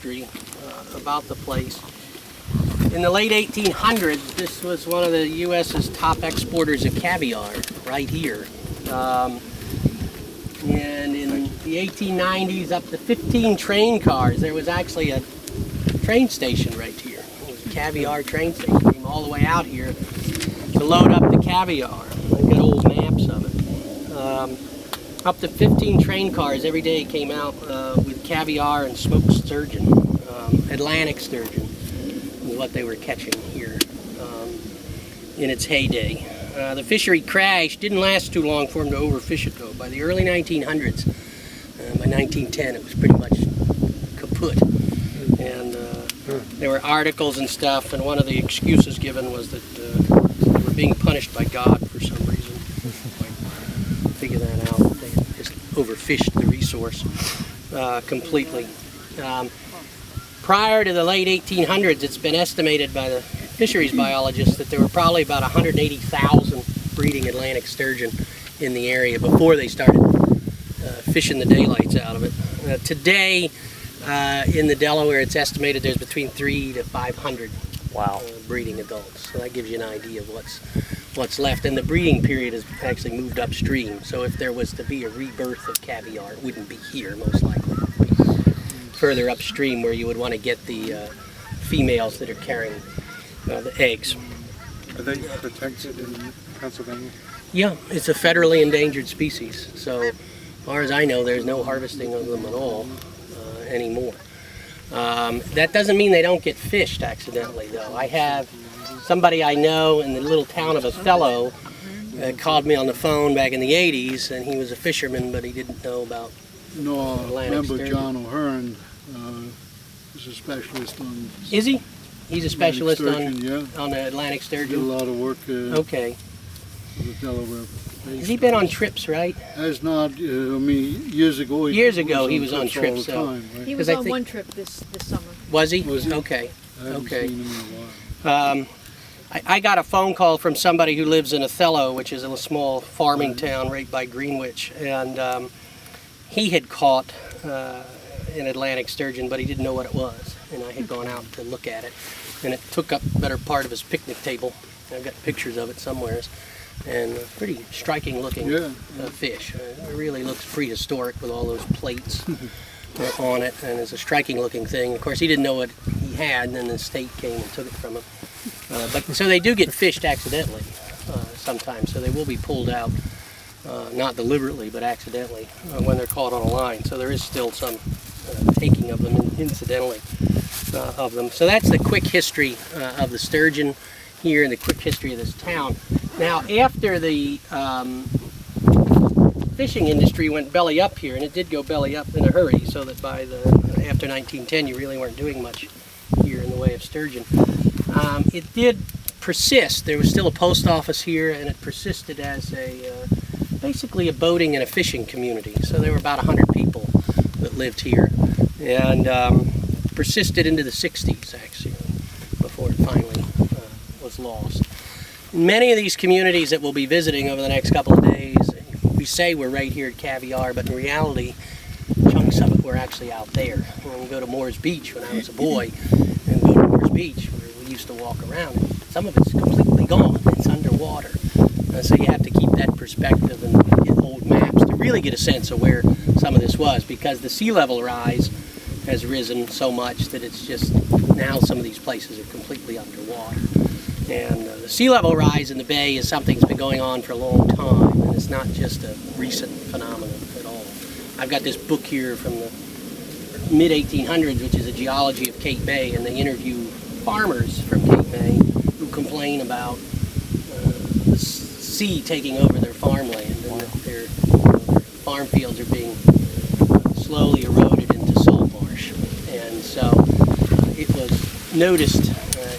history about the place. In the late 1800s, this was one of the U.S.'s top exporters of caviar, right here. And in the 1890s, up to 15 train cars. There was actually a train station right here. It was a caviar train station. Came all the way out here to load up the caviar. I've got old maps of it. Up to 15 train cars every day came out with caviar and smoked sturgeon. Atlantic sturgeon is what they were catching here in its heyday. The fishery crashed. Didn't last too long for them to overfish it though. By the early 1900s, by 1910, it was pretty much kaput. And there were articles and stuff, and one of the excuses given was that they were being punished by God for some reason. Figure that out. They just overfished the resource completely. Prior to the late 1800s, it's been estimated by the fisheries biologists that there were probably about 180,000 breeding Atlantic sturgeon in the area before they started fishing the daylights out of it. Today, in the Delaware, it's estimated there's between 300 to 500 breeding adults. So that gives you an idea of what's left. And the breeding period has actually moved upstream. So if there was to be a rebirth of caviar, it wouldn't be here, most likely. It would be further upstream where you would want to get the females that are carrying the eggs. Are they protected in Pennsylvania? Yeah, it's a federally endangered species. So as far as I know, there's no harvesting of them at all anymore. That doesn't mean they don't get fished accidentally, though. I have somebody I know in the little town of Othello called me on the phone back in the 80s, and he was a fisherman, but he didn't know about Atlantic remember sturgeon. John O'Hearn is a specialist on... Is he? He's a specialist sturgeon, on the Atlantic Did a sturgeon? lot of work Okay. with the Delaware. Has he been on trips, right? Has not, I mean, years ago... Years ago he was on all trips, the so- time, right? He was 'Cause I on think- one trip this summer. Was he? Was he? Okay. I haven't Okay. seen him in a while. I got a phone call from somebody who lives in Othello, which is a small farming town right by Greenwich, and he had caught an Atlantic sturgeon, but he didn't know what it was, and I had gone out to look at it, and it took up the better part of his picnic table. I've got pictures of it somewhere, and a pretty striking looking fish. It really looks prehistoric with all those plates on it, and it's a striking looking thing. Of course, he didn't know what he had, and then the state came and took it from him. But so they do get fished accidentally sometimes, so they will be pulled out, not deliberately, but accidentally when they're caught on a line. So there is still some taking of them incidentally of them. So that's the quick history of the sturgeon here and the quick history of this town. Now, after the fishing industry went belly up here, and it did go belly up in a hurry, so that by after 1910 you really weren't doing much here in the way of sturgeon. It did persist. There was still a post office here, and it persisted as basically a boating and a fishing community. So there were about 100 people that lived here, and persisted into the 60s actually, before it finally was lost. In many of these communities that we'll be visiting over the next couple of days, we say we're right here at Caviar, but in reality, chunks of it were actually out there. When we go to Moores Beach when I was a boy, and go to Moores Beach where we used to walk around, some of it's completely gone. It's underwater. So you have to keep that perspective and get old maps to really get a sense of where some of this was, because the sea level rise has risen so much that it's just, now some of these places are completely underwater. And the sea level rise in the bay is something that's been going on for a long time, and it's not just a recent phenomenon at all. I've got this book here from the mid-1800s, which is a geology of Cape Bay, and they interview farmers from Cape Bay who complain about the sea taking over their farmland, and that their farm fields are being slowly eroded into salt marsh. And so it was noticed